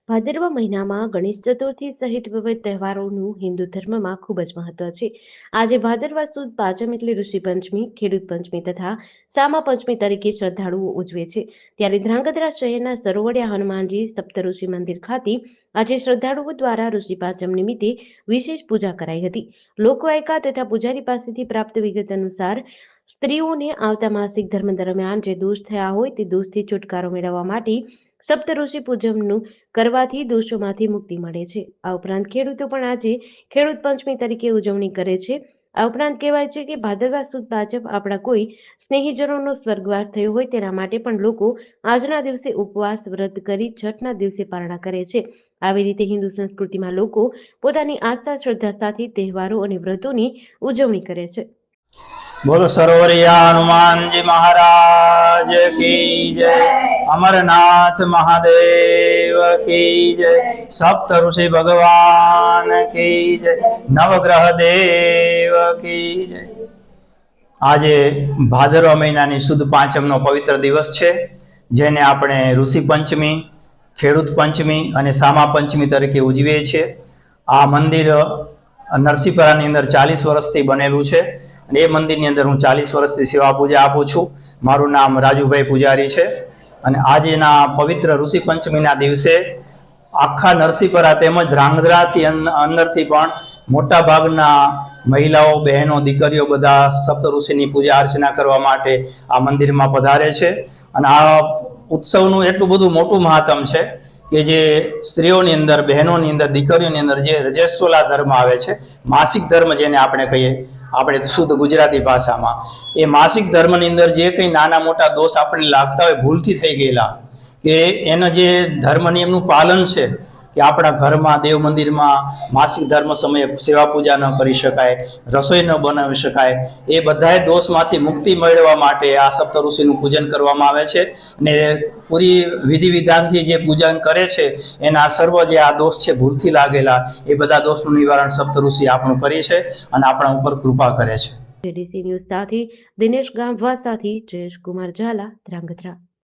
ભાદરવા મહિનામાં ગણેશ ચતુર્થી સહિત વિવિધ તહેવારોનું હિન્દુ ધર્મમાં ખૂબ જ મહત્વ છે. આજે ભાદરવા સુદ પાંચમ એટલે ઋષિ પંચમી, ખેડૂત પંચમી તથા સામા પંચમી તરીકે શ્રદ્ધાળુઓ ઉજવે છે. ત્યારે ધ્રાંગધ્રા શહેરના સરોવડિયા હનુમાનજી સપ્તઋષિ મંદિર ખાતે આજે શ્રદ્ધાળુઓ દ્વારા ઋષિ પાંચમ નિમિત્તે વિશેષ પૂજા કરાઈ હતી. લોકવાયકા તથા પૂજારી પાસેથી પ્રાપ્ત વિગત અનુસાર સ્ત્રીઓને આવતા માસિક ધર્મ દરમિયાન જે દોષ થયા હોય તે દોષથી છુટકારો મેળવવા માટે સપ્તઋષિ પૂજનનું કરવાથી દોષોમાંથી મુક્તિ મળે છે. આ ઉપરાંત ખેડૂતો પણ આજે ખેડૂત પંચમી તરીકે ઉજવણી કરે છે. આ ઉપરાંત કહેવાય છે કે ભાદરવા સુદ પાંચમ આપણા કોઈ સ્નેહીજનોનો સ્વર્ગવાસ થયો હોય તેના માટે પણ લોકો આજના દિવસે ઉપવાસ વ્રત કરી છઠના દિવસે પારણા કરે છે. આવી રીતે હિન્દુ સંસ્કૃતિમાં લોકો પોતાની આસ્થા શ્રદ્ધા સાથે તહેવારો અને વ્રતોની ઉજવણી કરે છે. બોલો સરોવરિયા હનુમાનજી મહારાજ કી જય, અમરનાથ મહાદેવ કી જય, સપ્ત ઋષિ ભગવાન કી જય, નવગ્રહ દેવ કી જય. આજે ભાદરવા મહિનાની સુદ પાંચમનો પવિત્ર દિવસ છે, જેને આપણે ઋષિ પંચમી, ખેડૂત પંચમી અને સામા પંચમી તરીકે ઉજવીએ છીએ. આ મંદિર નરસિંહપરાની અંદર 40 વર્ષથી બનેલું છે અને એ મંદિરની અંદર હું 40 વર્ષથી સેવા પૂજા આપું છું. મારું નામ રાજુભાઈ પૂજારી છે અને આજના પવિત્ર ઋષિ પંચમીના દિવસે આખા નરસિંહપરા તેમજ ધ્રાંગધ્રાથી અંદરથી પણ મોટા ભાગના મહિલાઓ, બહેનો, દીકરીઓ બધા સપ્ત ઋષિની પૂજા અર્ચના કરવા માટે આ મંદિરમાં પધારે છે. અને આ ઉત્સવનું એટલું બધું મોટું મહાત્મ છે કે જે સ્ત્રીઓની અંદર, બહેનોની અંદર, દીકરીઓની અંદર જે રજસ્વલા ધર્મ આવે છે, માસિક ધર્મ જેને આપણે કહીએ આપણે શુદ્ધ ગુજરાતી ભાષામાં, એ માસિક ધર્મની અંદર જે કંઈ નાના મોટા દોષ આપણને લાગતા હોય, ભૂલથી થઈ ગયેલા, કે એનો જે ધર્મ નિયમનું પાલન છે કે આપણા ઘરમાં, દેવ મંદિરમાં માસિક ધર્મ સમયે સેવા પૂજા ન કરી શકાય, રસોઈ ન બનાવી શકાય, એ બધાય દોષમાંથી મુક્તિ મેળવવા માટે આ સપ્ત ઋષિનું પૂજન કરવામાં આવે છે. અને પૂરી વિધિ વિધાનથી જે પૂજન કરે છે એના સર્વ જે આ દોષ છે ભૂલથી લાગેલા, એ બધા દોષનું નિવારણ સપ્ત ઋષિ આપણું કરે છે અને આપણા ઉપર કૃપા કરે છે. જેડીસી ન્યૂઝ સાથે દિનેશ ગામવા સાથે જયેશ કુમાર ઝાલા, ધ્રાંગધ્રા.